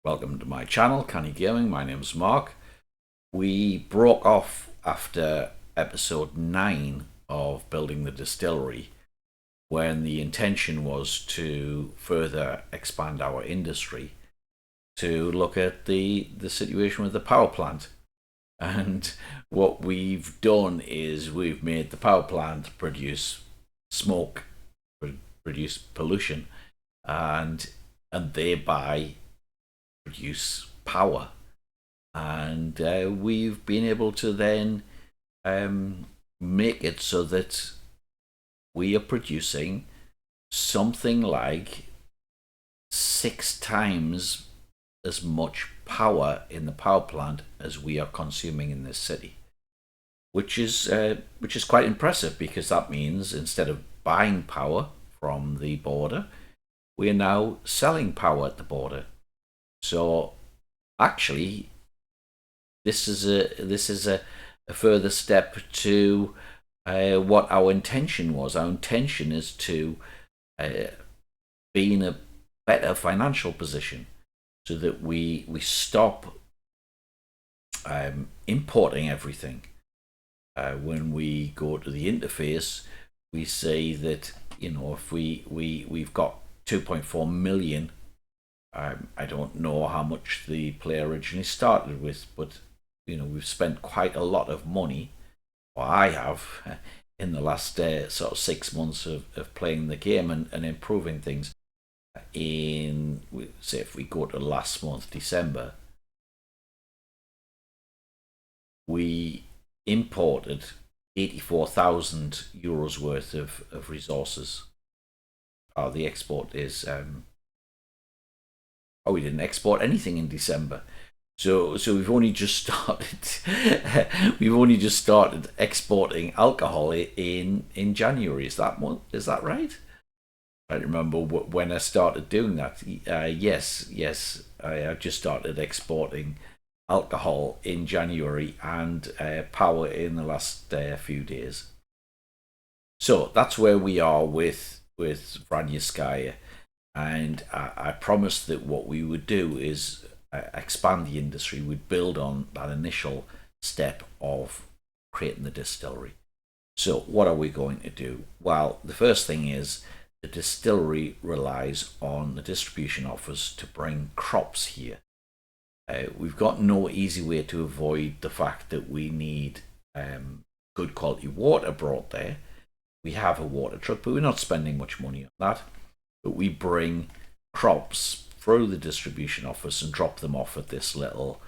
Welcome to my channel, Canny Gaming. My name's Mark. We broke off after episode 9 of building the distillery, when the intention was to further expand our industry, to look at the situation with the power plant. And what we've done is we've made the power plant produce smoke, produce pollution, and thereby produce power. And we've been able to then make it so that we are producing something like 6 times as much power in the power plant as we are consuming in this city, which is quite impressive, because that means instead of buying power from the border, we are now selling power at the border. So actually, this is a further step to what our intention was. Our intention is to be in a better financial position, so that we stop importing everything. When we go to the interface, we say that, if we've got 2.4 million. I don't know how much the player originally started with, but we've spent quite a lot of money, or I have, in the last sort of 6 months of playing the game and improving things. Say if we go to last month, December, we imported 84,000 euros worth of resources. The export is we didn't export anything in December, so we've only just started. We've only just started exporting alcohol in January. Is that right? I remember when I started doing that. Yes, I just started exporting alcohol in January, and power in the last few days. So that's where we are with Vranyoskaya. And I promised that what we would do is expand the industry. We'd build on that initial step of creating the distillery. So what are we going to do? Well, the first thing is the distillery relies on the distribution office to bring crops here. We've got no easy way to avoid the fact that we need good quality water brought there. We have a water truck, but we're not spending much money on that. But we bring crops through the distribution office and drop them off at this little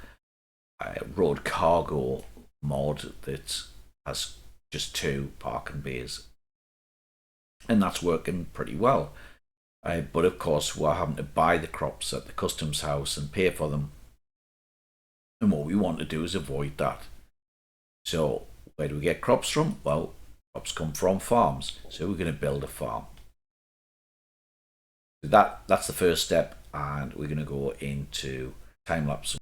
road cargo mod that has just 2 parking bays, and that's working pretty well. But of course, we're having to buy the crops at the customs house and pay for them, and what we want to do is avoid that. So where do we get crops from? Well, crops come from farms, so we're going to build a farm. That's the first step, and we're going to go into time lapse.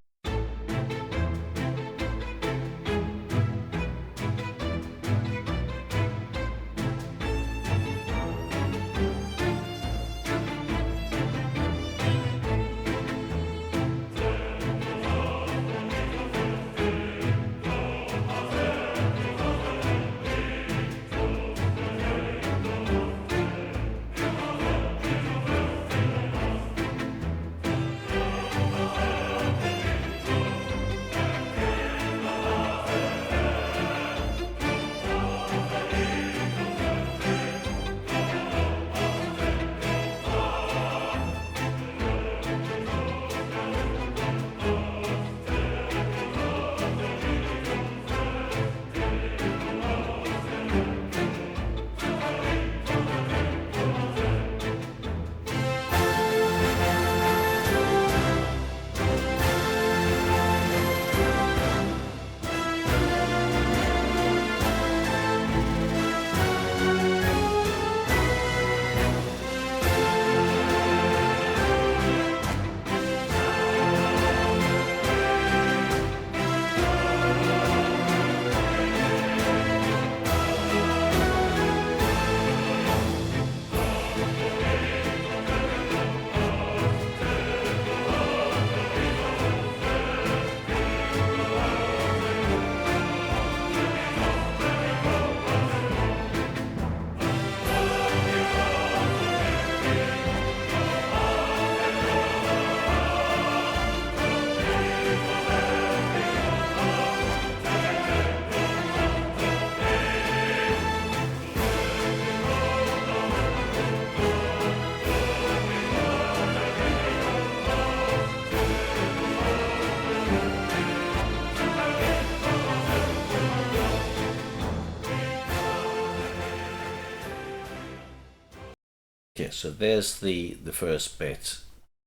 So there's the first bit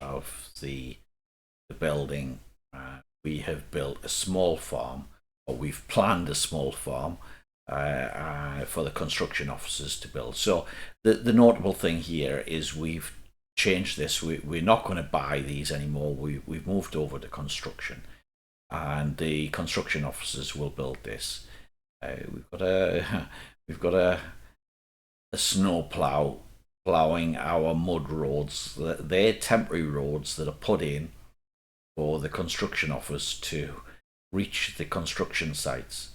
of the building. We have built a small farm, or we've planned a small farm for the construction officers to build. So the notable thing here is we've changed this. We're not going to buy these anymore. We've moved over to construction, and the construction officers will build this. We've got a snow plow plowing our mud roads. They're temporary roads that are put in for the construction office to reach the construction sites.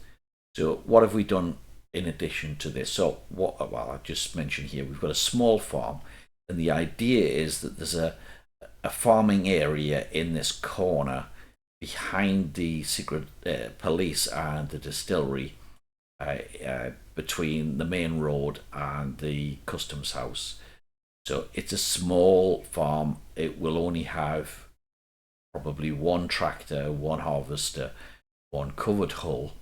So what have we done in addition to this? So well, I just mentioned here, we've got a small farm, and the idea is that there's a farming area in this corner behind the secret police and the distillery, between the main road and the customs house. So it's a small farm. It will only have probably one tractor, one harvester, one covered hull,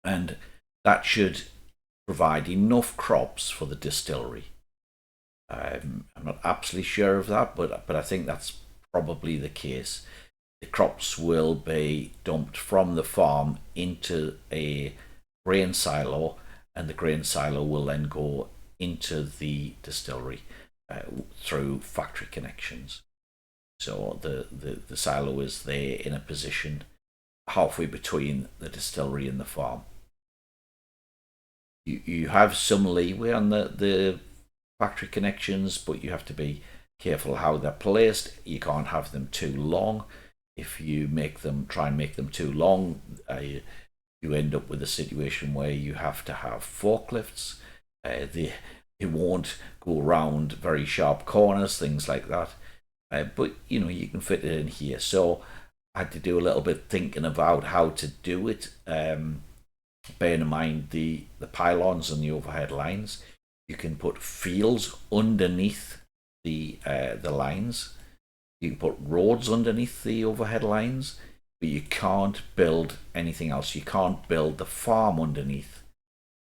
and that should provide enough crops for the distillery. I'm not absolutely sure of that, but I think that's probably the case. The crops will be dumped from the farm into a grain silo, and the grain silo will then go into the distillery through factory connections. So the silo is there in a position halfway between the distillery and the farm. You have some leeway on the factory connections, but you have to be careful how they're placed. You can't have them too long. If you try and make them too long, you end up with a situation where you have to have forklifts. They won't go around very sharp corners, things like that. But you can fit it in here. So I had to do a little bit thinking about how to do it. Bearing in mind the pylons and the overhead lines, you can put fields underneath the lines. You can put roads underneath the overhead lines, but you can't build anything else. You can't build the farm underneath.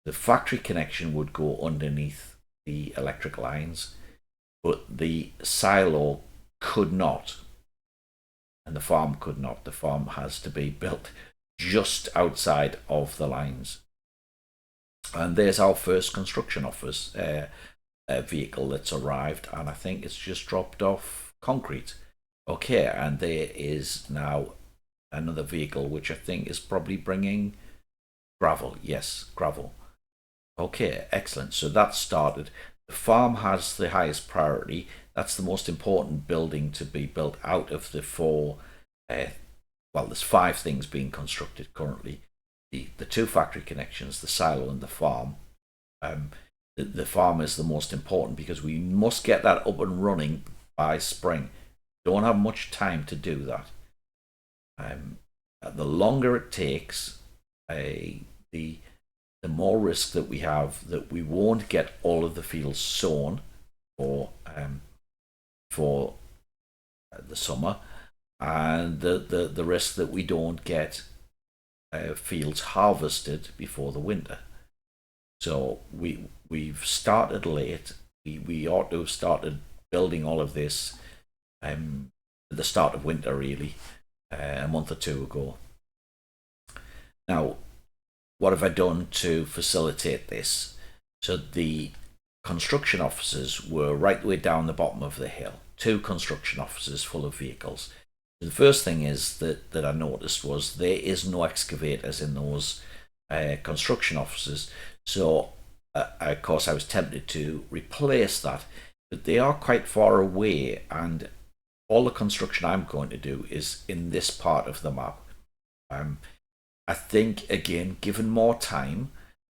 The factory connection would go underneath the electric lines, but the silo could not, and the farm could not. The farm has to be built just outside of the lines. And there's our first construction office vehicle that's arrived, and I think it's just dropped off concrete. Okay, and there is now another vehicle which I think is probably bringing gravel. Yes, gravel. Okay, excellent. So that started. The farm has the highest priority. That's the most important building to be built out of the four. Well, there's five things being constructed currently. The two factory connections, the silo and the farm. The farm is the most important because we must get that up and running by spring. Don't have much time to do that. The longer it takes, the more risk that we have that we won't get all of the fields sown for the summer, and the risk that we don't get fields harvested before the winter. So we've started late. We ought to have started building all of this at the start of winter, really, a month or two ago. Now, what have I done to facilitate this? So the construction offices were right the way down the bottom of the hill. Two construction offices full of vehicles. The first thing is that I noticed was there is no excavators in those construction offices. So, of course, I was tempted to replace that, but they are quite far away, and all the construction I'm going to do is in this part of the map. I think, again, given more time,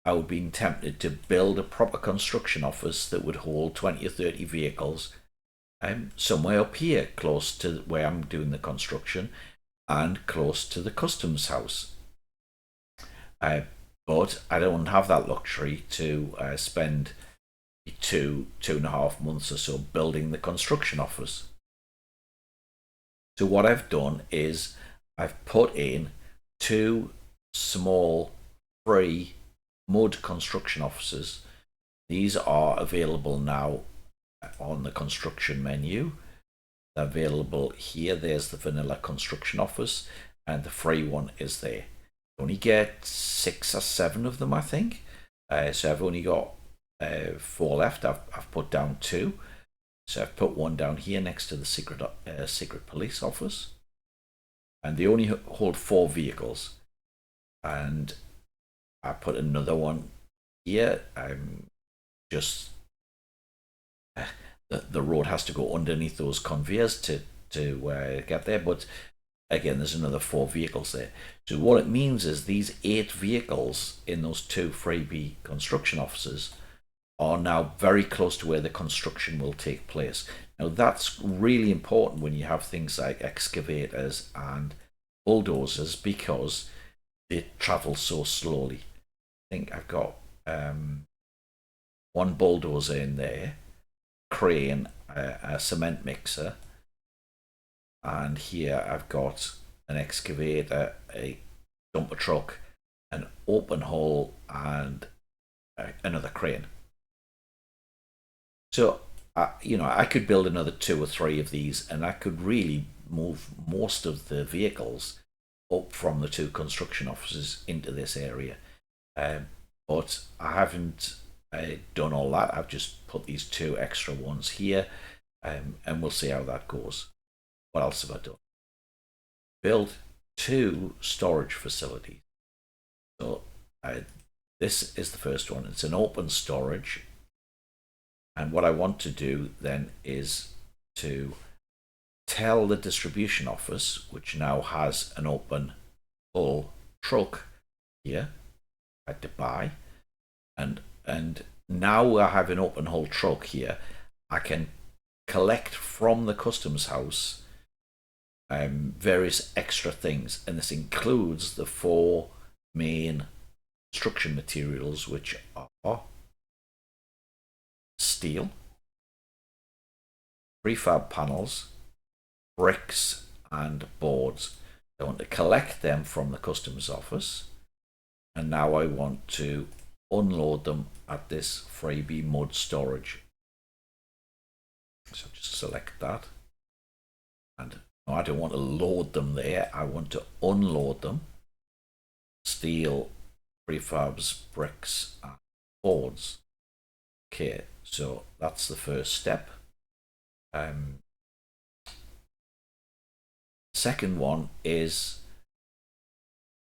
I would be tempted to build a proper construction office that would hold 20 or 30 vehicles somewhere up here, close to where I'm doing the construction and close to the customs house. But I don't have that luxury to spend 2.5 months or so building the construction office. So what I've done is I've put in two small free mud construction offices. These are available now on the construction menu. They're available here. There's the vanilla construction office, and the free one is there. You only get 6 or 7 of them, I think. So I've only got 4 left. I've put down 2. So I've put one down here next to the secret police office, and they only hold 4 vehicles. And I put another one here. I'm just the road has to go underneath those conveyors to get there. But again, there's another 4 vehicles there. So what it means is these 8 vehicles in those 2 freebie construction offices are now very close to where the construction will take place. Now that's really important when you have things like excavators and bulldozers, because they travel so slowly. I think I've got one bulldozer in there, crane, a cement mixer, and here I've got an excavator, a dumper truck, an open hole, and another crane. So I could build another 2 or 3 of these, and I could really move most of the vehicles up from the 2 construction offices into this area. But I haven't done all that. I've just put these 2 extra ones here, and we'll see how that goes. What else have I done? Built 2 storage facilities. So this is the first one. It's an open storage, and what I want to do then is to tell the distribution office, which now has an open hull truck here, I had to buy, and now I have an open hull truck here. I can collect from the customs house various extra things, and this includes the 4 main construction materials, which are steel, prefab panels, bricks, and boards. I want to collect them from the customs office, and now I want to unload them at this freebie mud storage. So just select that, and no, I don't want to load them there, I want to unload them. Steel, prefabs, bricks, and boards. Okay, so that's the first step. Second one is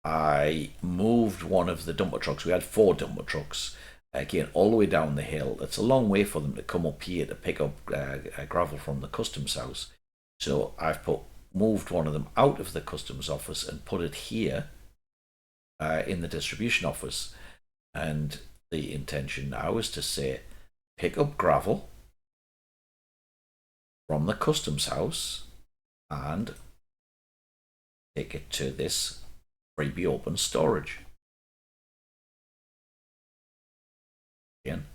I moved one of the dumper trucks. We had 4 dumper trucks, again, all the way down the hill. It's a long way for them to come up here to pick up gravel from the customs house. So I've moved one of them out of the customs office and put it here in the distribution office. And the intention now is to say, pick up gravel from the customs house and take it to this freebie open storage. Again,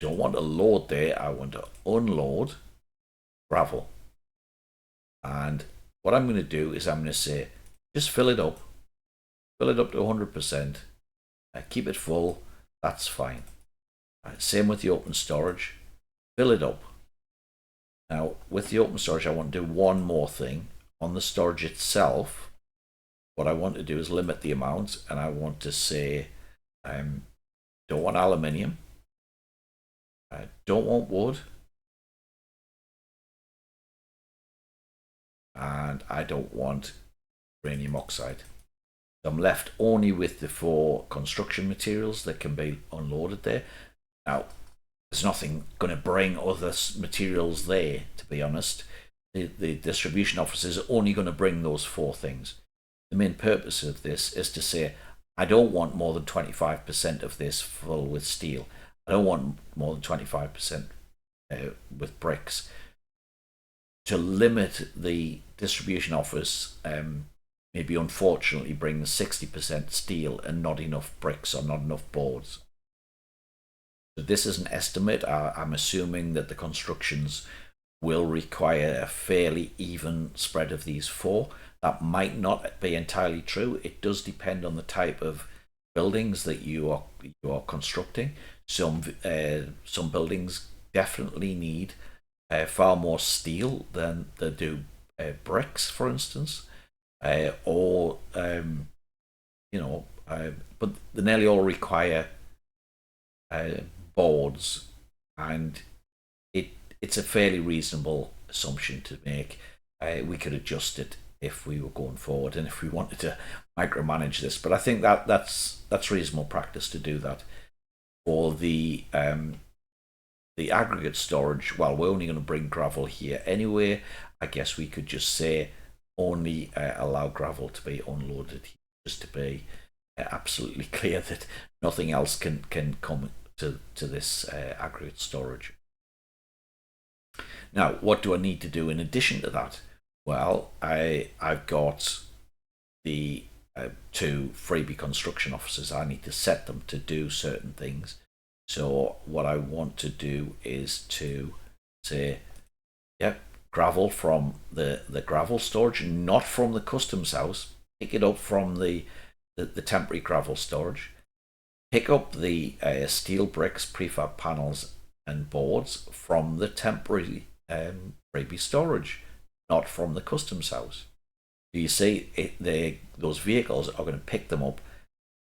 don't want to load there, I want to unload gravel. And what I'm going to do is I'm going to say, just fill it up to 100%, keep it full, that's fine. Same with the open storage, fill it up. Now with the open storage, I want to do one more thing. On the storage itself, what I want to do is limit the amount, and I want to say don't want aluminium, I don't want wood, and I don't want uranium oxide. I'm left only with the 4 construction materials that can be unloaded there. Now, there's nothing going to bring other materials there, to be honest. The distribution office is only going to bring those 4 things. The main purpose of this is to say, I don't want more than 25% of this full with steel. I don't want more than 25% with bricks. To limit the distribution office, maybe unfortunately bring 60% steel and not enough bricks or not enough boards. So this is an estimate. I'm assuming that the constructions will require a fairly even spread of these 4. That might not be entirely true. It does depend on the type of buildings that you are constructing. Some buildings definitely need far more steel than they do bricks, for instance, or you know, but they nearly all require uh, boards, and it it's a fairly reasonable assumption to make. We could adjust it if we were going forward, and if we wanted to micromanage this. But I think that's reasonable practice to do that. For the aggregate storage, well, we're only going to bring gravel here anyway. I guess we could just say only allow gravel to be unloaded here, just to be absolutely clear that nothing else can come to this aggregate storage. Now, what do I need to do in addition to that? Well, I've got the two freebie construction officers. I need to set them to do certain things. So what I want to do is to say, yep, gravel from the gravel storage, not from the customs house. Pick it up from the temporary gravel storage. Pick up the steel bricks, prefab panels, and boards from the temporary freebie storage, not from the customs house. You see, those vehicles are going to pick them up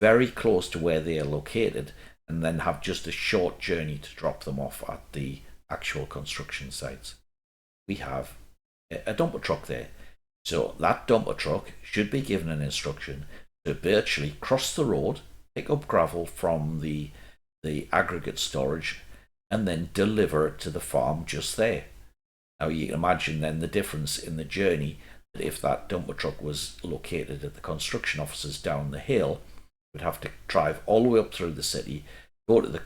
very close to where they are located, and then have just a short journey to drop them off at the actual construction sites. We have a dumper truck there. So that dumper truck should be given an instruction to virtually cross the road, pick up gravel from the aggregate storage, and then deliver it to the farm just there. Now you can imagine then the difference in the journey, that if that dumper truck was located at the construction offices down the hill, would have to drive all the way up through the city, go to the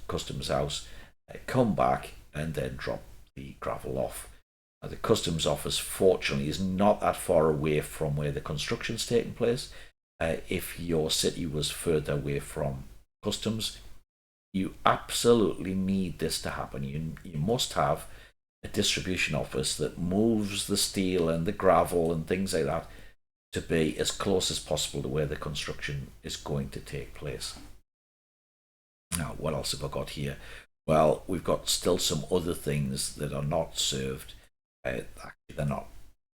customs house, come back, and then drop the gravel off. Now, the customs office, fortunately, is not that far away from where the construction's taking place. If your city was further away from customs, you absolutely need this to happen. You must have a distribution office that moves the steel and the gravel and things like that to be as close as possible to where the construction is going to take place. Now, what else have I got here? Well, we've got still some other things that are not served. Actually, they're not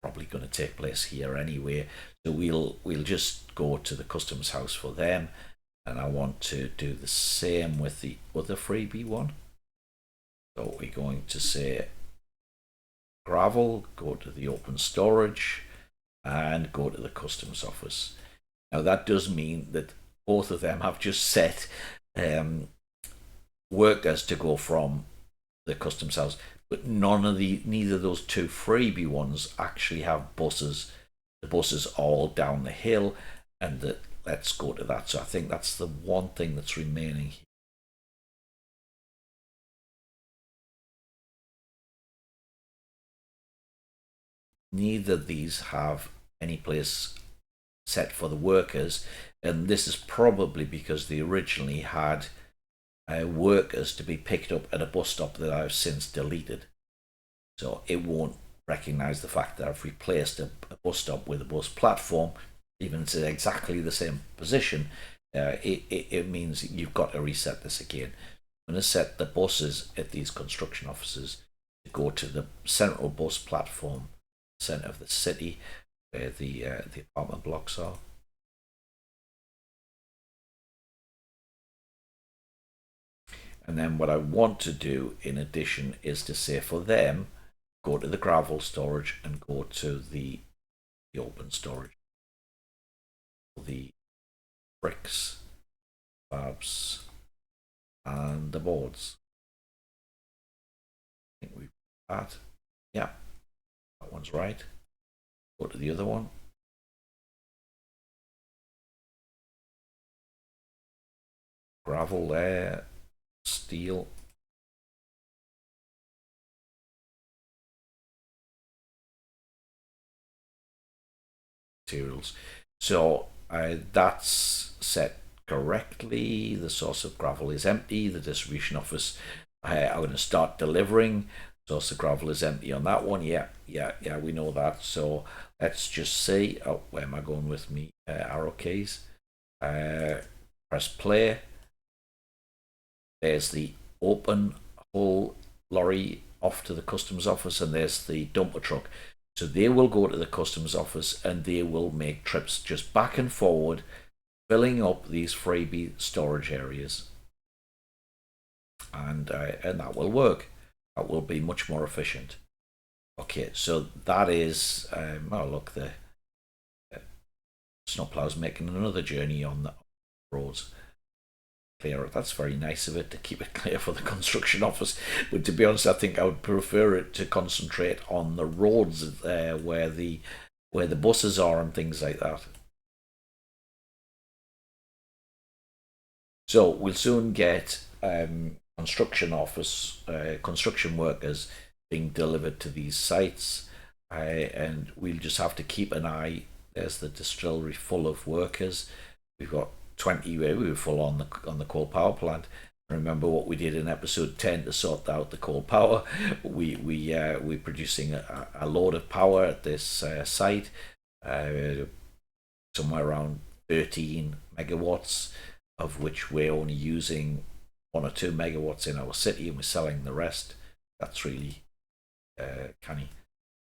probably going to take place here anyway. So we'll just go to the customs house for them, and I want to do the same with the other freebie one. So we're going to say gravel, go to the open storage, and go to the customs office. Now that does mean that both of them have just set workers to go from the customs house, but neither of those two freebie ones actually have buses. The buses are all down the hill, and let's go to that. So I think that's the one thing that's remaining here. Neither of these have any place set for the workers, and this is probably because they originally had workers to be picked up at a bus stop that I've since deleted. So it won't recognize the fact that I've replaced a bus stop with a bus platform, even if it's exactly the same position. It means you've got to reset this again. I'm going to set the buses at these construction offices to go to the central bus platform, centre of the city, where the apartment blocks are. And then what I want to do in addition is to say for them, go to the gravel storage and go to the open storage. The bricks, fabs, and the boards. I think we've got that. Yeah, that one's right. Go to the other one. Gravel there, steel. Materials. So that's set correctly. The source of gravel is empty. The distribution office are going to start delivering. Source of gravel is empty on that one. Yeah, we know that. So let's just see. Oh, where am I going with me arrow keys? Press play. There's the open hole lorry off to the customs office, and there's the dumper truck. So they will go to the customs office and they will make trips just back and forward, filling up these freebie storage areas, and that will work. That will be much more efficient. Okay, so that is oh look, the snowplow's making another journey on the roads. Clear. That's very nice of it to keep it clear for the construction office. But to be honest, I think I would prefer it to concentrate on the roads where the buses are and things like that. So we'll soon get construction workers being delivered to these sites, and we'll just have to keep an eye. There's the distillery full of workers. We've got 20. We were full on the coal power plant. Remember what we did in episode 10 to sort out the coal power. We're producing a load of power at this site, somewhere around 13 megawatts, of which we're only using 1 or 2 megawatts in our city, and we're selling the rest. That's really canny.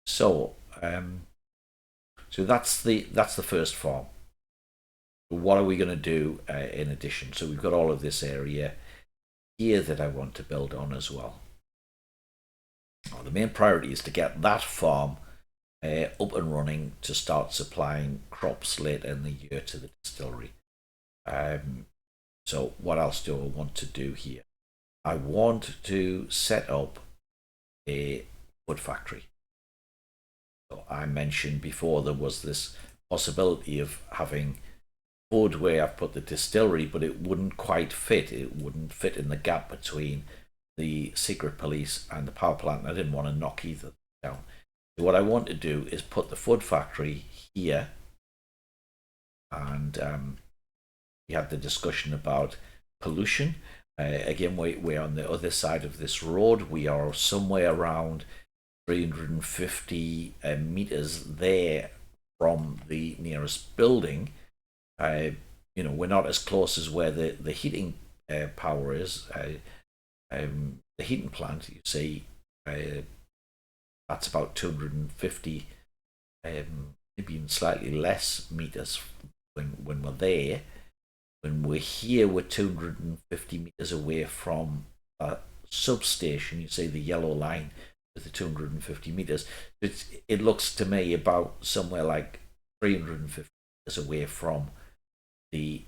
So that's the first farm. What are we going to do in addition? So we've got all of this area here that I want to build on as well. Well, the main priority is to get that farm up and running to start supplying crops later in the year to the distillery. So what else do I want to do here? I want to set up a wood factory. So I mentioned before there was this possibility of having wood where I've put the distillery, but it wouldn't quite fit. It wouldn't fit in the gap between the secret police and the power plant. I didn't want to knock either down. So what I want to do is put the food factory here, and we had the discussion about pollution. Again, we're on the other side of this road. We are somewhere around 350 meters there from the nearest building. We're not as close as where the heating power is. The heating plant, you see, that's about 250, maybe even slightly less meters when we're there. When we're here, we're 250 meters away from a substation. You see the yellow line with the 250 meters. It looks to me about somewhere like 350 meters away from the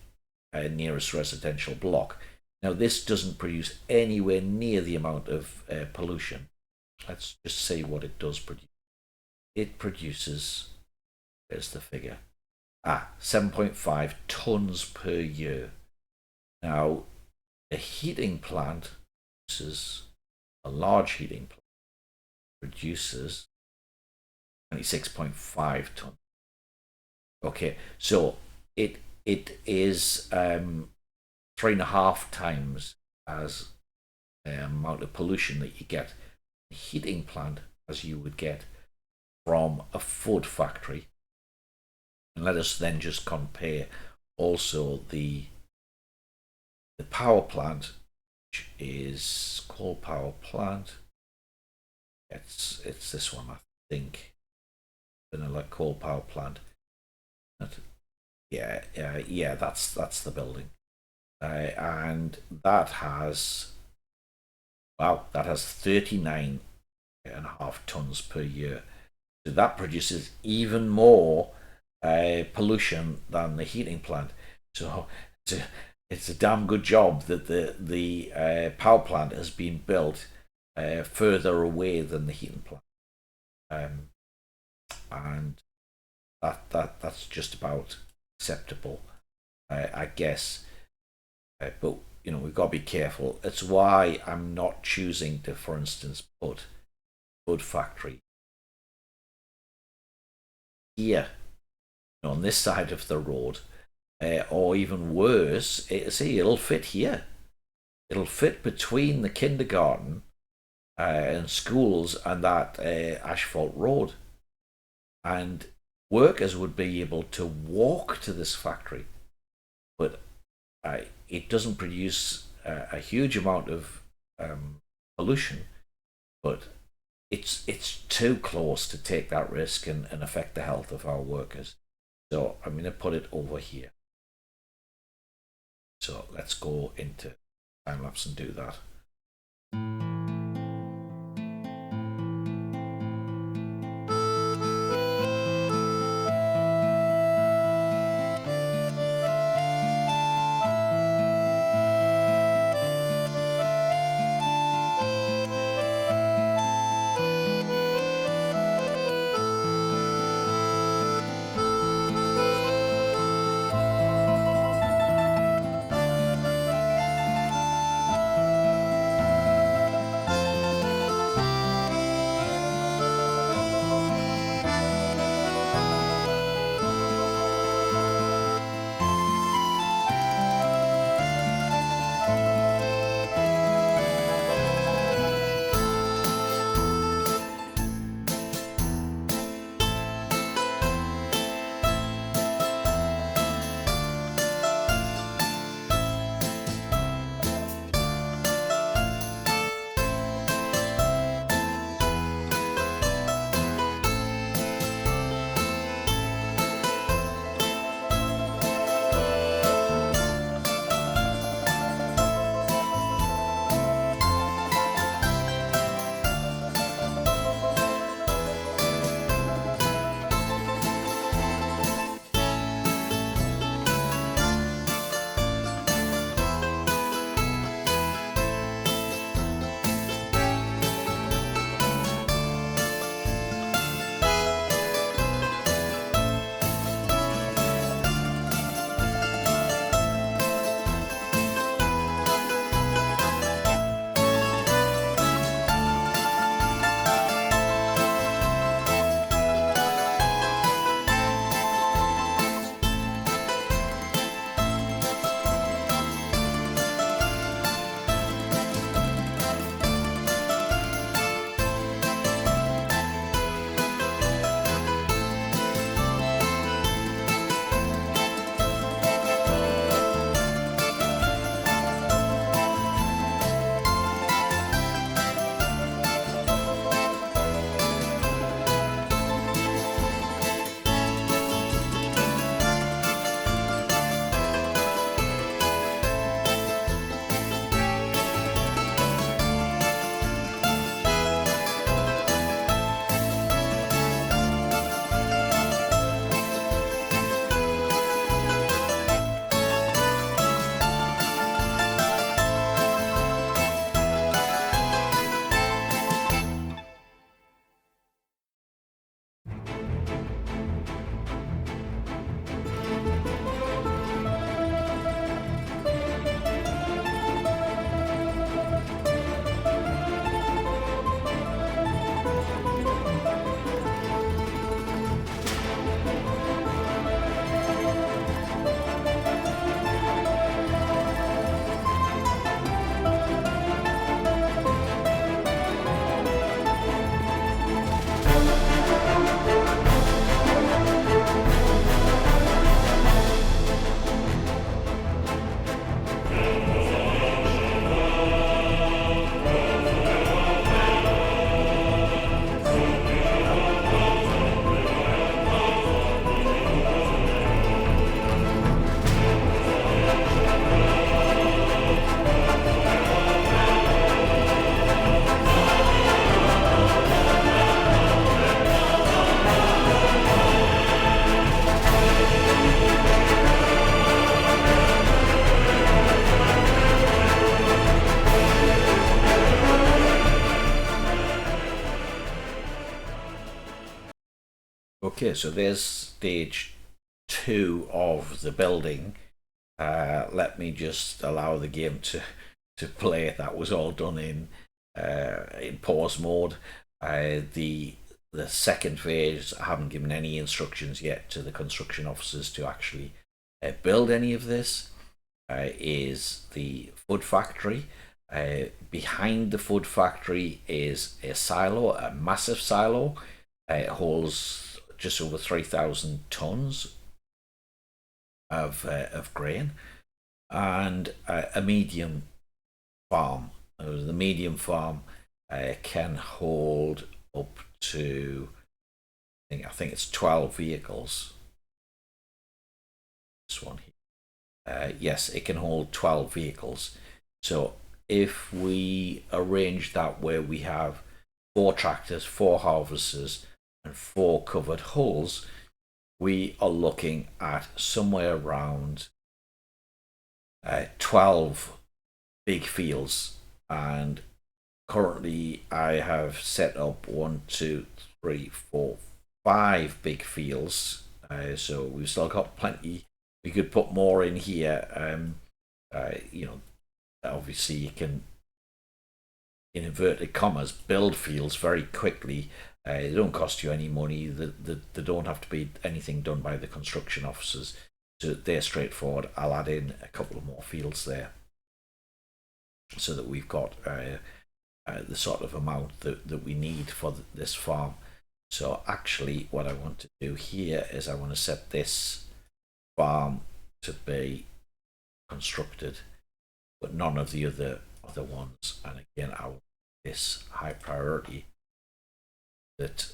nearest residential block. Now, this doesn't produce anywhere near the amount of pollution. Let's just see what it does produce. It produces, there's the figure, 7.5 tons per year. Now, a heating plant, this is a large heating plant, produces 26.5 tons. Okay, so it is 3.5 times as the amount of pollution that you get in a heating plant as you would get from a food factory. And let us then just compare also the power plant, which is coal power plant. It's this one, I think. Vanilla coal power plant. Yeah, that's the building, and that has 39.5 tons per year. So that produces even more pollution than the heating plant. So it's a damn good job that the power plant has been built further away than the heating plant, and that's just about acceptable, I guess. But we've got to be careful. It's why I'm not choosing to, for instance, put food factory here on this side of the road, or even worse, it'll fit here. It'll fit between the kindergarten and schools and that asphalt road, and workers would be able to walk to this factory, but it doesn't produce a huge amount of pollution. but it's too close to take that risk and affect the health of our workers. So I'm going to put it over here. So let's go into time lapse and do that. Okay, so there's stage 2 of the building. Let me just allow the game to play. That was all done in pause mode. The second phase, I haven't given any instructions yet to the construction officers to actually build any of this. Is the food factory. Behind the food factory is a silo, a massive silo. It holds just over 3,000 tons of grain, and a medium farm. The medium farm can hold up to, I think it's 12 vehicles. This one here. Yes, it can hold 12 vehicles. So if we arrange that where we have 4 tractors, 4 harvesters, and 4 covered hulls, we are looking at somewhere around 12 big fields. And currently I have set up 5 big fields. So we've still got plenty. We could put more in here. Obviously you can, in inverted commas, build fields very quickly. They don't cost you any money. They don't have to be anything done by the construction officers. So they're straightforward. I'll add in a couple of more fields there so that we've got the sort of amount that we need for this farm. So actually what I want to do here is I want to set this farm to be constructed, but none of the other ones. And again, I will this high priority. That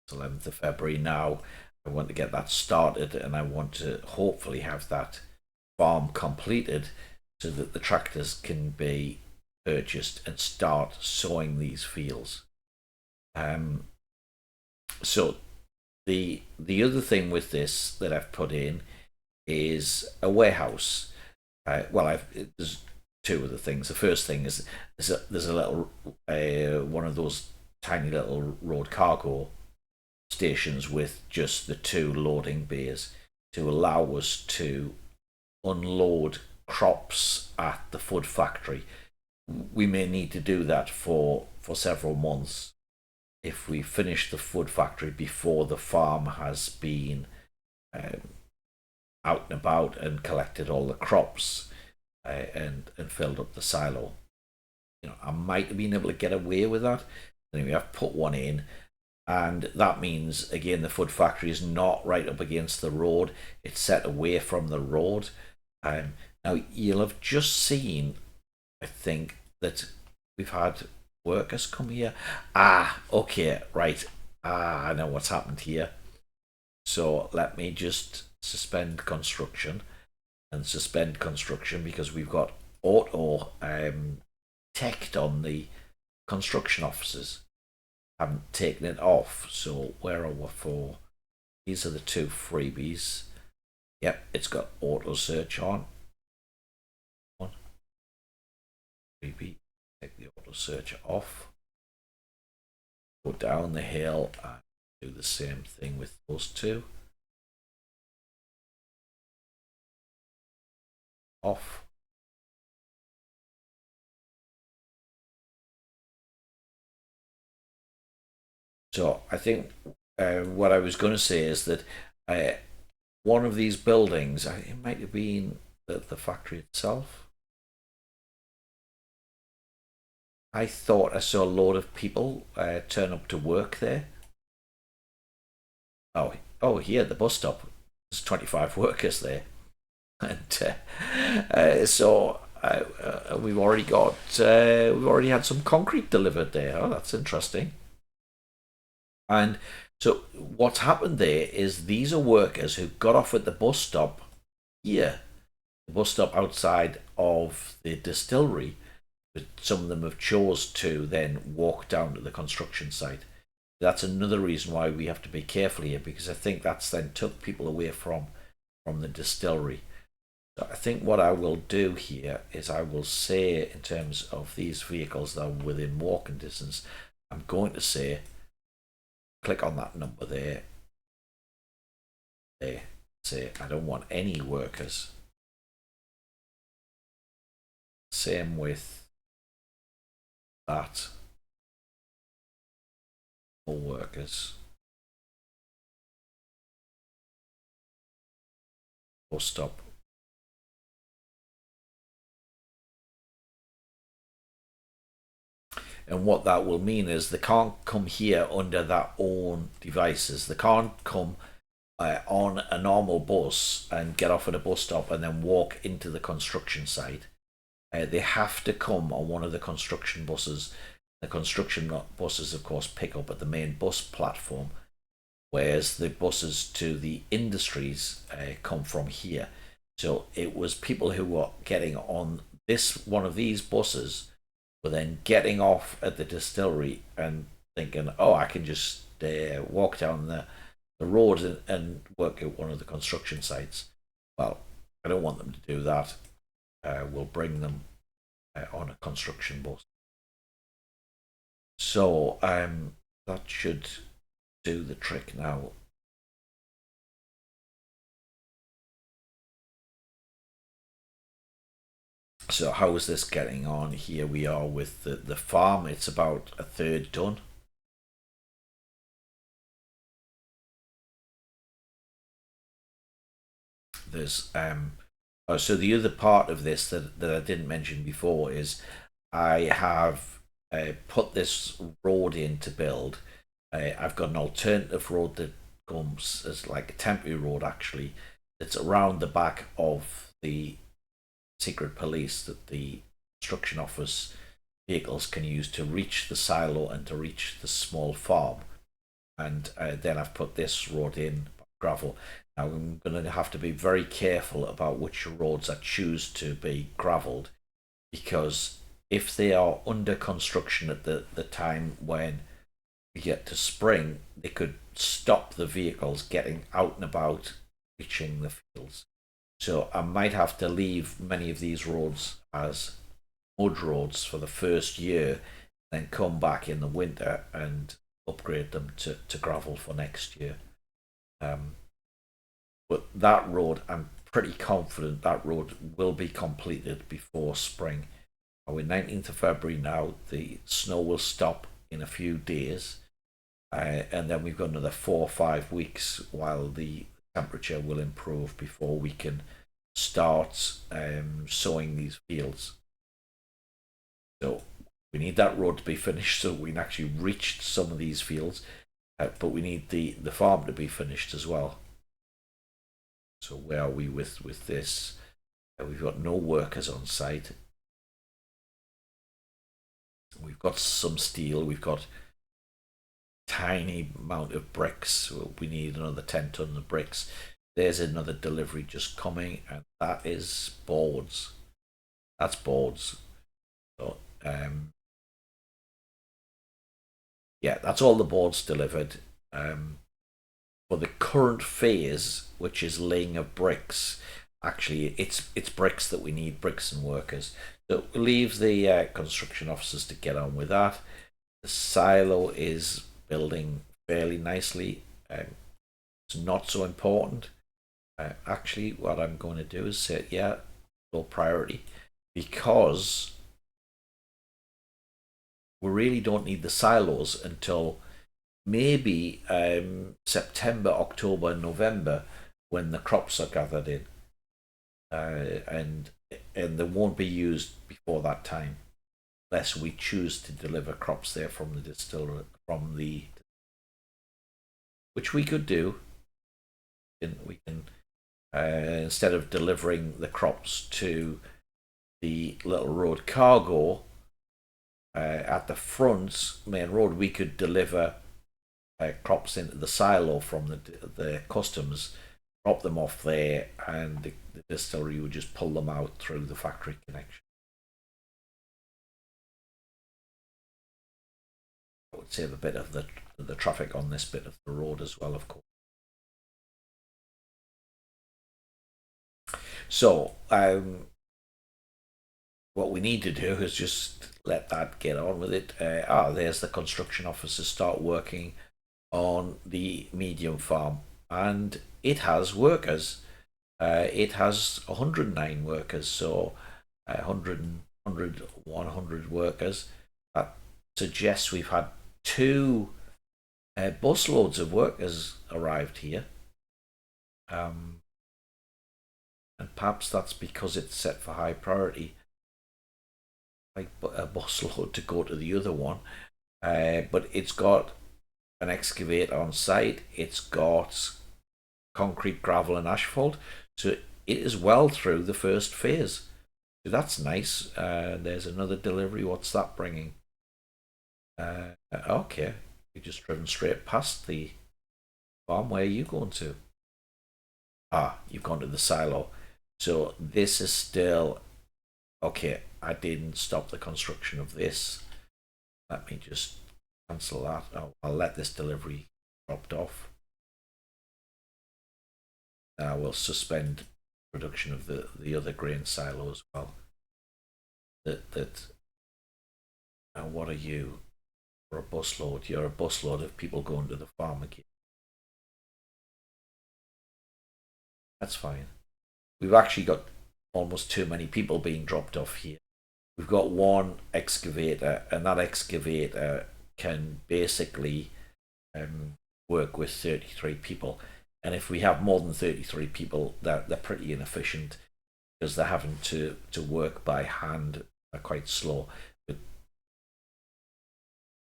it's 11th of February now. I want to get that started, and I want to hopefully have that farm completed so that the tractors can be purchased and start sowing these fields. So the other thing with this that I've put in is a warehouse. There's 2 other things. The first thing is there's a little one of those tiny little road cargo stations with just the 2 loading bays to allow us to unload crops at the food factory. We may need to do that for several months if we finish the food factory before the farm has been out and about and collected all the crops and filled up the silo. I might have been able to get away with that. Anyway, I've put one in, and that means again the food factory is not right up against the road. It's set away from the road. Now you'll have just seen, I think, that we've had workers come here. Okay, right. I know what's happened here. So let me just suspend construction because we've got auto teched on the construction officers. Haven't taken it off. So where are we for? These are the 2 freebies. Yep, it's got auto search on. Freebie. Take the auto search off. Go down the hill and do the same thing with those 2. Off. So I think what I was going to say is that one of these buildings, it might have been the factory itself. I thought I saw a load of people turn up to work there. Oh, here at the bus stop, there's 25 workers there, and so we've already had some concrete delivered there. Oh, that's interesting. And so what's happened there is these are workers who got off at the bus stop here, the bus stop outside of the distillery. But some of them have chose to then walk down to the construction site. That's another reason why we have to be careful here, because I think that's then took people away from the distillery. So I think what I will do here is I will say, in terms of these vehicles that are within walking distance, I'm going to say click on that number there. Say I don't want any workers. Same with that. All workers. Bus stop. And what that will mean is they can't come here under their own devices. They can't come on a normal bus and get off at a bus stop and then walk into the construction site. They have to come on one of the construction buses The construction buses, of course, pick up at the main bus platform, whereas the buses to the industries come from here. So it was people who were getting on this one of these buses were then getting off at the distillery and thinking, oh, I can just walk down the road and work at one of the construction sites. Well, I don't want them to do that. We'll bring them on a construction bus. So that should do the trick now. So how is this getting on? Here we are with the farm. It's about a third done. There's oh, so the other part of this that I didn't mention before is I have put this road in to build. I've got an alternative road that comes as like a temporary road actually. It's around the back of the secret police that the construction office vehicles can use to reach the silo and to reach the small farm. And then I've put this road in gravel. Now I'm going to have to be very careful about which roads I choose to be gravelled, because if they are under construction at the time when we get to spring, they could stop the vehicles getting out and about reaching the fields. So I might have to leave many of these roads as mud roads for the first year, then come back in the winter and upgrade them to gravel for next year. Um, but that road, I'm pretty confident that road will be completed before spring. We're 19th of February now. The snow will stop in a few days, and then we've got another 4 or 5 weeks while the temperature will improve before we can start sowing these fields. So we need that road to be finished so we can actually reach some of these fields, but we need the farm to be finished as well. So where are we with this? We've got no workers on site. We've got some steel. We've got tiny amount of bricks. We need another 10 tons of bricks. There's another delivery just coming, and that is boards. That's boards. So, yeah, that's all the boards delivered. For the current phase, which is laying of bricks, actually it's bricks that we need, bricks and workers. So we'll leave the construction officers to get on with that. The silo is building fairly nicely. It's not so important. Actually, what I'm going to do is say, yeah, low priority, because we really don't need the silos until maybe September, October, November, when the crops are gathered in, and they won't be used before that time, unless we choose to deliver crops there from the distillery, which we could do. We can instead of delivering the crops to the little road cargo at the front main road, we could deliver crops into the silo from the customs, drop them off there, and the distillery would just pull them out through the factory connection. It would save a bit of the traffic on this bit of the road as well, of course. So what we need to do is just let that get on with it. There's the construction officers start working on the medium farm, and it has workers. It has 109 workers, so 100 workers. That suggests we've had two busloads of workers arrived here. And perhaps that's because it's set for high priority, like a busload to go to the other one. But it's got an excavator on site, it's got concrete, gravel, and asphalt, so it is well through the first phase. So that's nice. There's another delivery. What's that bringing? Okay, you just driven straight past the farm. Where are you going to? Ah, you've gone to the silo. So this is still okay. I didn't stop the construction of this. Let me just cancel that. I'll let this delivery dropped off. We'll suspend production of the other grain silo as well. That. Now, what are you? For a busload, you're a busload of people going to the farm again. That's fine. We've actually got almost too many people being dropped off here. We've got one excavator, and that excavator can basically work with 33 people. And if we have more than 33 people, they're pretty inefficient because they're having to work by hand. They're quite slow. But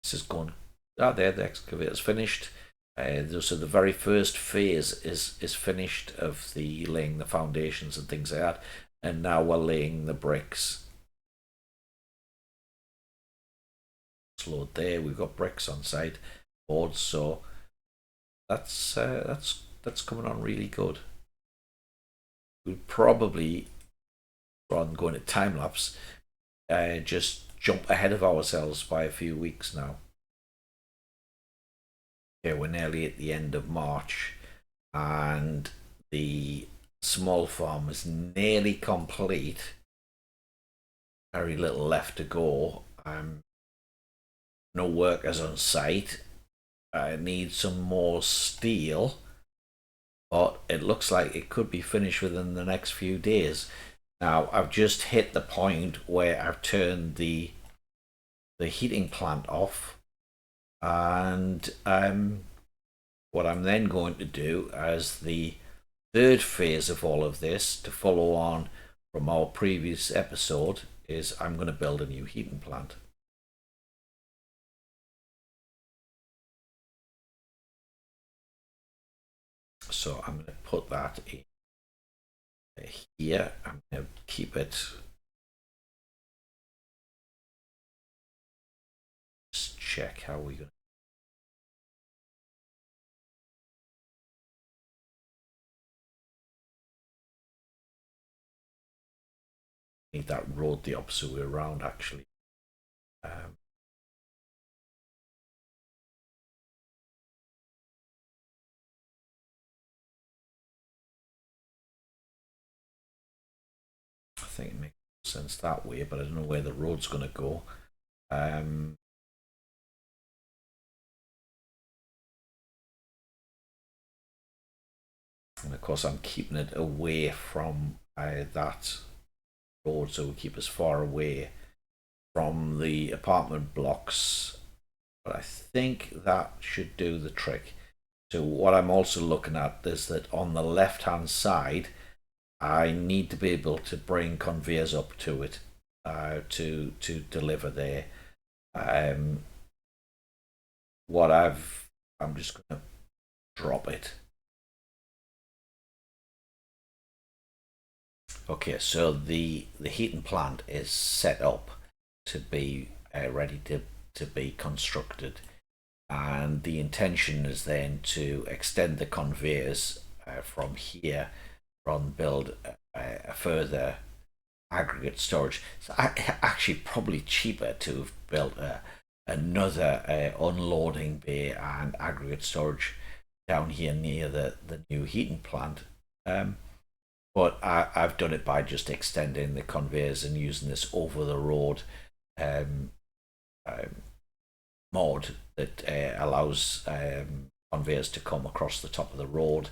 this is going. Ah, there, the excavator's finished. So the very first phase is finished of the laying the foundations and things like that, and now we're laying the bricks. Load there. We've got bricks on site, boards, so that's coming on really good. We'll probably, rather than going to time lapse, just jump ahead of ourselves by a few weeks now. Okay, we're nearly at the end of March, and the small farm is nearly complete. Very little left to go. No workers on site. I need some more steel, but it looks like it could be finished within the next few days. Now I've just hit the point where I've turned the heating plant off, and what I'm then going to do as the third phase of all of this, to follow on from our previous episode, is I'm going to build a new heating plant. So I'm going to put that in here. I'm going to keep it. Just check how we're going to. Need that road the opposite way around, actually. I think it makes sense that way, but I don't know where the road's going to go. And of course, I'm keeping it away from that road, so we keep as far away from the apartment blocks. But I think that should do the trick. So what I'm also looking at is that on the left hand side, I need to be able to bring conveyors up to it to deliver there. What I'm just going to drop it. Okay, so the heating plant is set up to be ready to be constructed, and the intention is then to extend the conveyors from here, from build a further aggregate storage. It's actually probably cheaper to have built another unloading bay and aggregate storage down here near the new heating plant. But I've done it by just extending the conveyors and using this over the road um, um, mod that allows conveyors to come across the top of the road.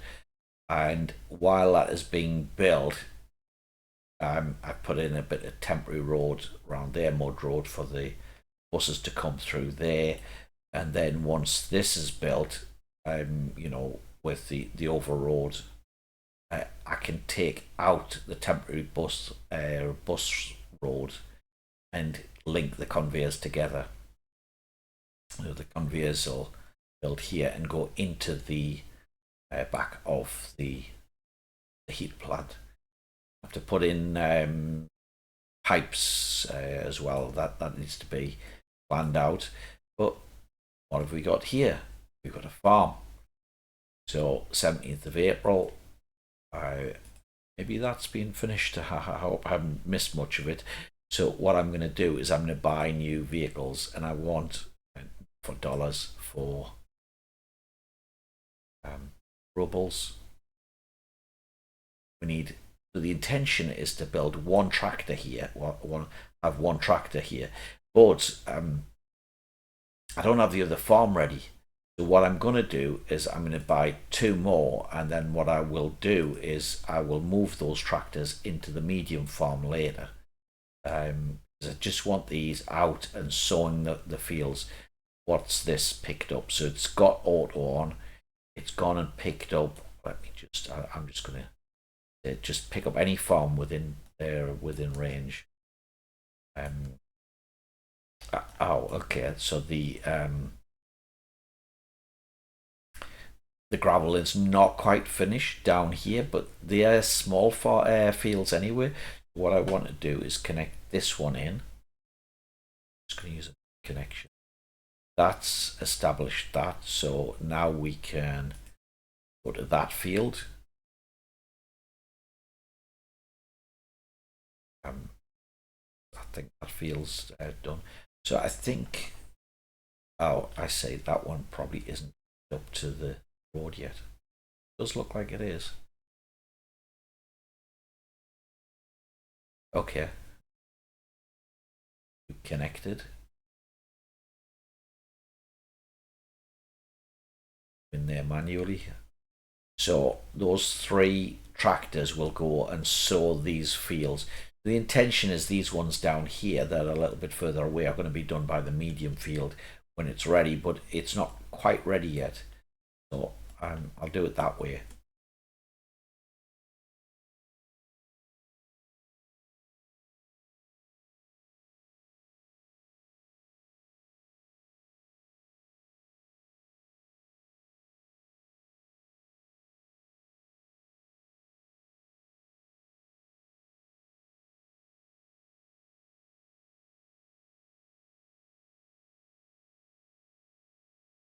And while that is being built, I put in a bit of temporary road around there, mud road, for the buses to come through there. And then once this is built, with the overroad, I can take out the temporary bus road and link the conveyors together. The conveyors will build here and go into the back of the heat plant. I have to put in pipes as well. That needs to be planned out. But what have we got here? We've got a farm. So 17th of April, maybe that's been finished. I hope I haven't missed much of it. So what I'm going to do is I'm going to buy new vehicles, and I want for dollars for rubles. We need. So the intention is to build one tractor here. Have one tractor here, but I don't have the other farm ready. So what I'm going to do is I'm going to buy two more, and then what I will do is I will move those tractors into the medium farm later. I just want these out and sowing the fields. What's this picked up? So it's got auto on. It's gone and picked up. Let me just. I'm just going to just pick up any farm within range. Oh, okay. So the gravel is not quite finished down here, but they are small fields anyway. What I want to do is connect this one in. Just going to use a connection. That's established that, so now we can go to that field. I think that field's done. So I think, oh, I say that one probably isn't up to the road yet. It does look like it is. Okay. Connected. In there manually. So those three tractors will go and sow these fields. The intention is these ones down here that are a little bit further away are going to be done by the medium field when it's ready, but it's not quite ready yet. So I'll do it that way.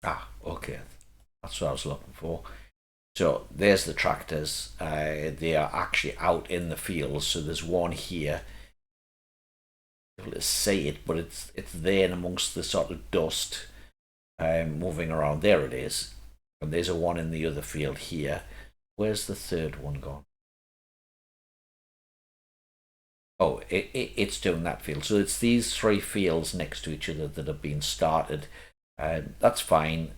Ah, okay. That's what I was looking for. So there's the tractors. They are actually out in the fields. So there's one here. Able to see it, but it's there amongst the sort of dust, moving around. There it is. And there's a one in the other field here. Where's the third one gone? Oh, it's doing that field. So it's these three fields next to each other that have been started. That's fine.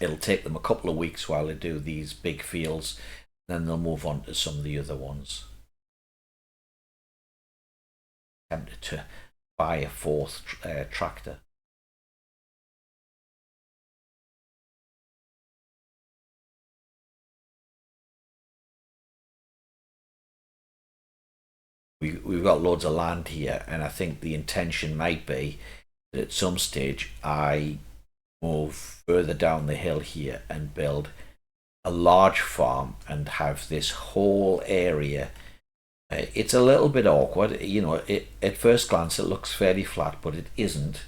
It'll take them a couple of weeks while they do these big fields, then they'll move on to some of the other ones. Tempted to buy a fourth tractor. We've got loads of land here, and I think the intention might be that at some stage I move further down the hill here and build a large farm and have this whole area. It's a little bit awkward, you know. At first glance, it looks fairly flat, but it isn't.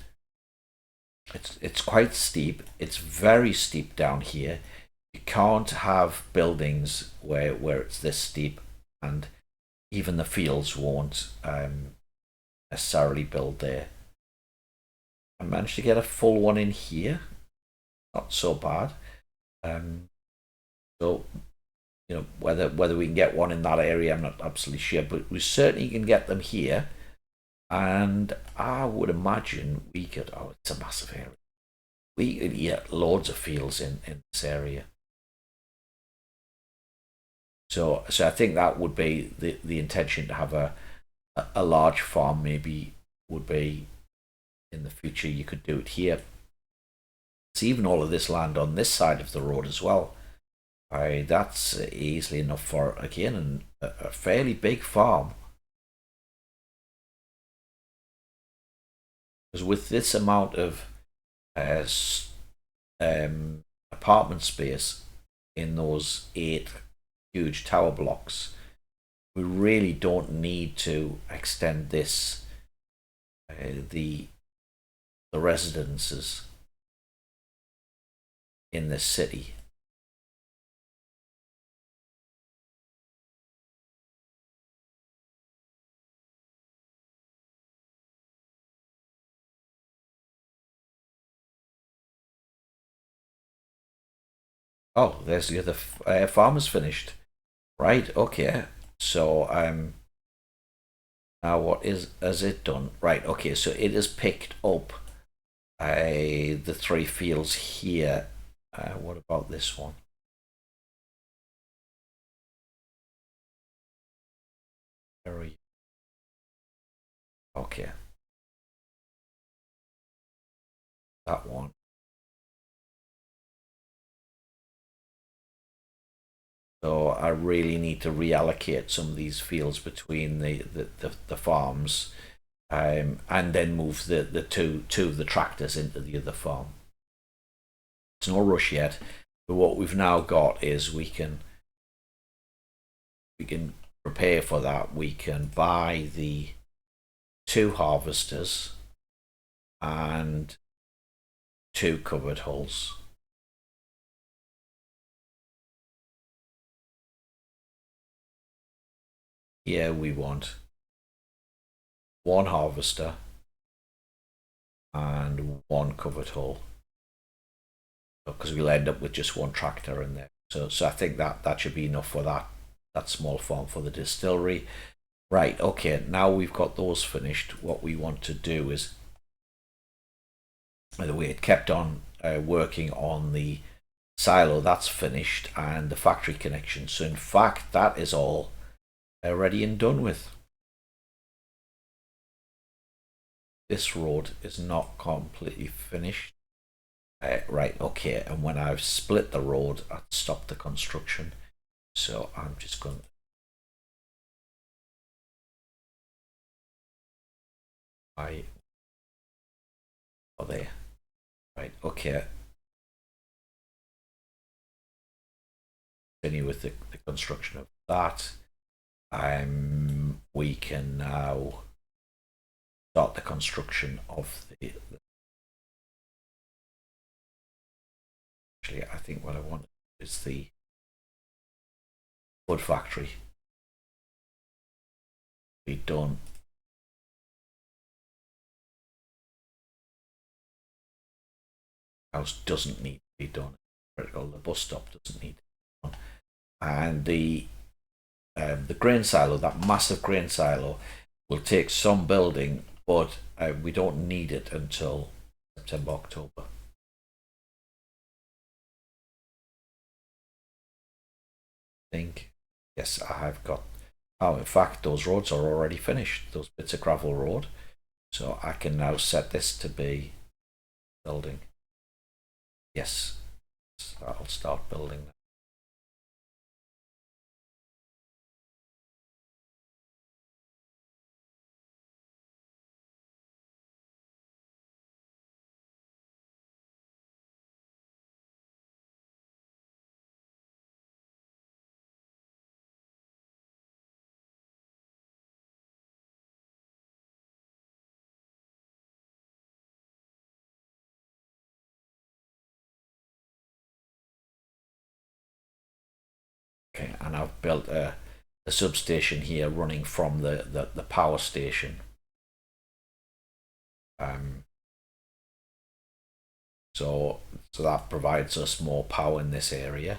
It's quite steep. It's very steep down here. You can't have buildings where it's this steep, and even the fields won't necessarily build there. I managed to get a full one in here. Not so bad. So you know, whether we can get one in that area, I'm not absolutely sure, but we certainly can get them here. And I would imagine we could. Oh, it's a massive area. We could get loads of fields in this area. So I think that would be the intention, to have a large farm. Maybe would be in the future. You could do it here. It's even all of this land on this side of the road as well. That's easily enough for, again, a fairly big farm. Because with this amount of uh, apartment space in those 8 huge tower blocks, we really don't need to extend this the the residences in this city. Oh, there's the other farmers finished. Right, okay. So now what is has it done? Right, okay, so it has picked up the three fields here. What about this one? Very okay. That one. So I really need to reallocate some of these fields between the farms, and then move the two of the tractors into the other farm. It's no rush yet, but what we've now got is we can prepare for that. We can buy the two harvesters and two covered hulls. Here we want one harvester and one covered hull, because we'll end up with just one tractor in there. So I think that should be enough for that small farm for the distillery. Right, okay, now we've got those finished. What we want to do is, by the way, it kept on working on the silo. That's finished, and the factory connection. So in fact, that is all ready and done with. This road is not completely finished. Right, okay, and when I've split the road, I've stopped the construction. So I'm just going to there. Right, okay. Continue with the construction of that. We can now start the construction of actually, I think what I want is the wood factory be done. House doesn't need to be done. Critical. The bus stop doesn't need to be done. And the grain silo, that massive grain silo, will take some building, but we don't need it until September, October. I think. Yes, I have got. Oh, in fact, those roads are already finished. Those bits of gravel road. So I can now set this to be building. Yes, I'll start building that. Okay, and I've built a substation here running from the power station. Um, so that provides us more power in this area.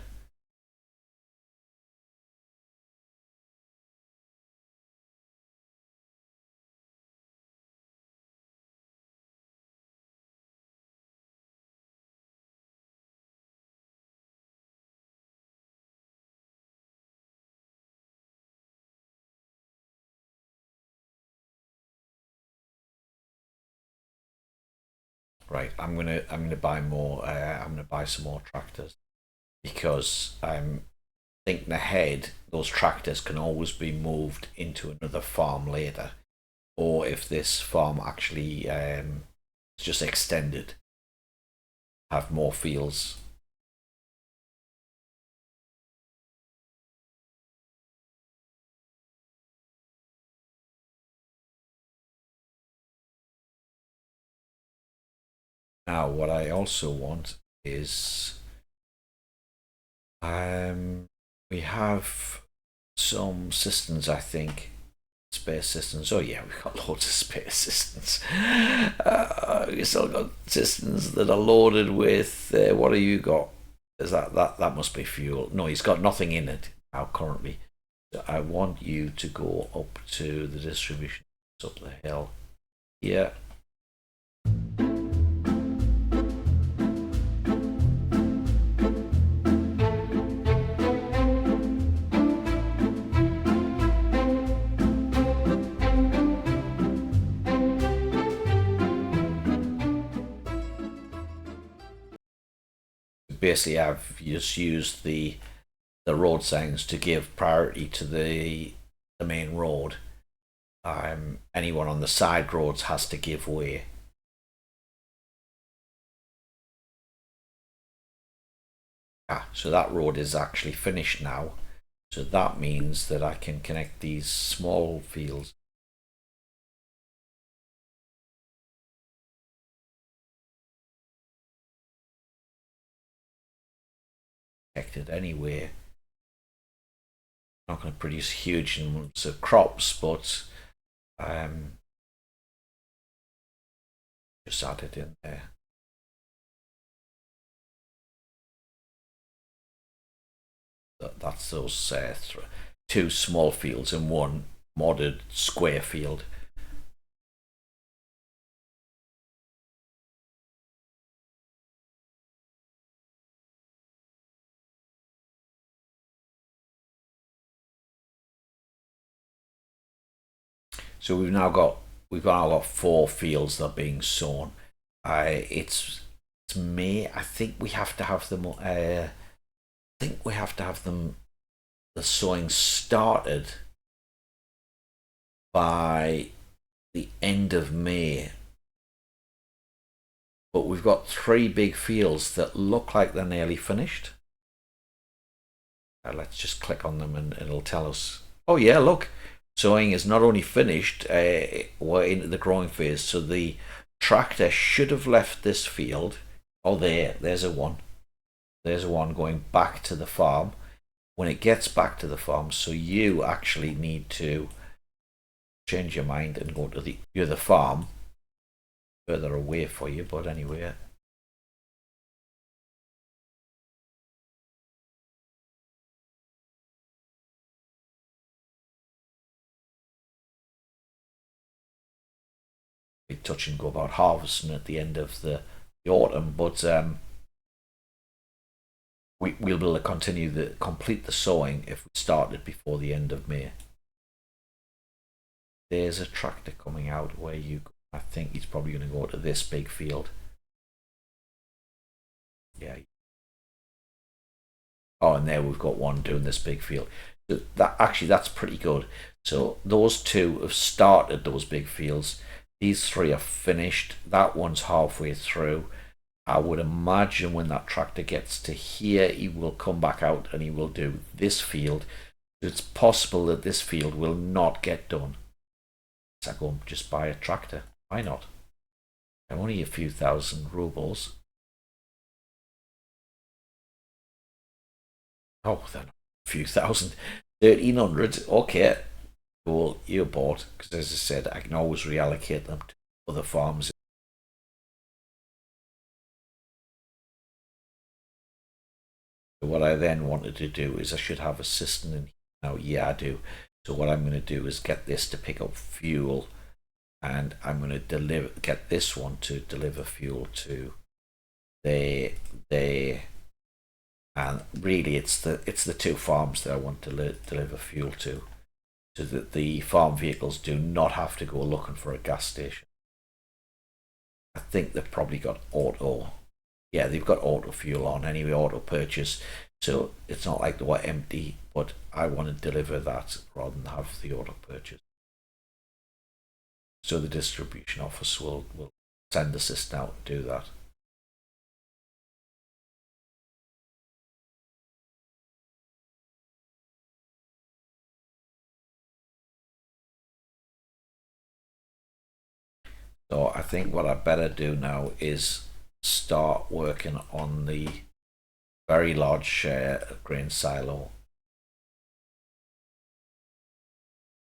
Right, I'm gonna buy more. I'm gonna buy some more tractors because I'm thinking ahead. Those tractors can always be moved into another farm later, or if this farm actually is just extended, have more fields. Now, what I also want is we have some systems, I think, spare systems. Oh yeah, we've got loads of spare systems. We still got systems that are loaded with. What have you got? Is that must be fuel? No, he's got nothing in it now currently. So I want you to go up to the distribution up the hill. Yeah. Basically, I've just used the road signs to give priority to the main road. Anyone on the side roads has to give way. So that road is actually finished now. So that means that I can connect these small fields. Connected anyway. Not going to produce huge amounts of crops, but just add it in there. That's those two small fields and one modded square field. So we've now got four fields that are being sown. It's May. I think we have to have them. I think we have to have them. The sowing started by the end of May. But we've got three big fields that look like they're nearly finished. Let's just click on them and it'll tell us. Oh yeah, look, sowing is not only finished, we're into the growing phase. So the tractor should have left this field. Oh, there's a one. There's one going back to the farm. When it gets back to the farm, so you actually need to change your mind and go to the other farm further away for you, but anyway. We touch and go about harvesting at the end of the autumn, but we'll be able to complete the sowing if we started before the end of May. There's a tractor coming out where you go. I think he's probably going to go to this big field. Yeah. Oh, and there we've got one doing this big field. So that's pretty good. So those two have started those big fields. These three are finished. That one's halfway through. I would imagine when that tractor gets to here, he will come back out and he will do this field. It's possible that this field will not get done. So I go and just buy a tractor. Why not? I'm only a few thousand rubles. Oh, then a few thousand. 1,300. Okay. Cool. You're bought. Because as I said, I can always reallocate them to other farms. What I then wanted to do is I should have a system in here. Now, yeah, I do. So what I'm going to do is get this to pick up fuel, and I'm going to get this one to deliver fuel to there, and really it's the two farms that I want to deliver fuel to, so that the farm vehicles do not have to go looking for a gas station. I think they've probably got auto. Yeah, they've got auto fuel on anyway, auto purchase. So it's not like they were empty, but I want to deliver that rather than have the auto purchase. So the distribution office will send the system out and do that. So I think what I better do now is start working on the very large grain silo.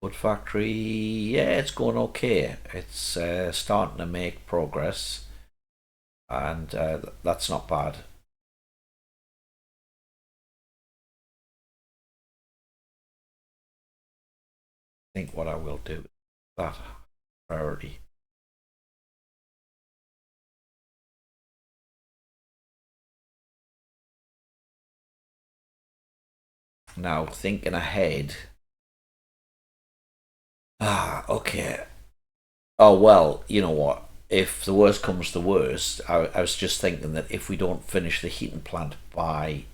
Wood factory, yeah, it's going okay. It's starting to make progress, and that's not bad. I think what I will do is that priority. Now thinking ahead. Okay. Oh well, you know what? If the worst comes to worst, I was just thinking that if we don't finish the heating plant by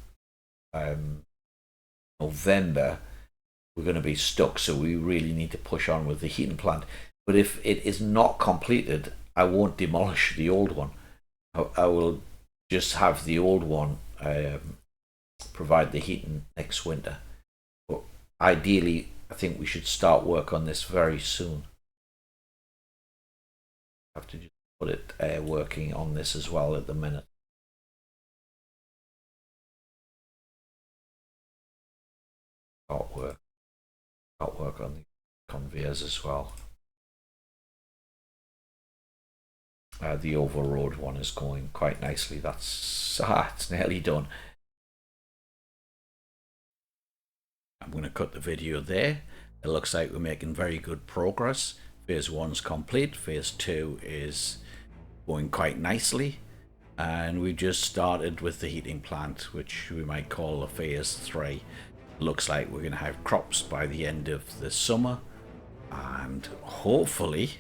um, November, we're going to be stuck. So we really need to push on with the heating plant. But if it is not completed, I won't demolish the old one. I will just have the old one provide the heating next winter. But ideally, I think we should start work on this very soon. I have to just put it working on this as well at the minute. Start work on the conveyors as well. The overroad one is going quite nicely. It's nearly done. I'm going to cut the video there. It looks like we're making very good progress. Phase 1's complete. Phase 2 is going quite nicely. And we just started with the heating plant, which we might call a phase 3. Looks like we're going to have crops by the end of the summer. And hopefully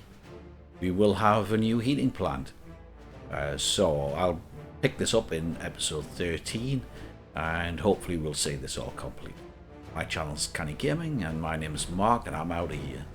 we will have a new heating plant. So I'll pick this up in episode 13 and hopefully we'll see this all complete. My channel's Canny Gaming and my name's Mark and I'm out of here.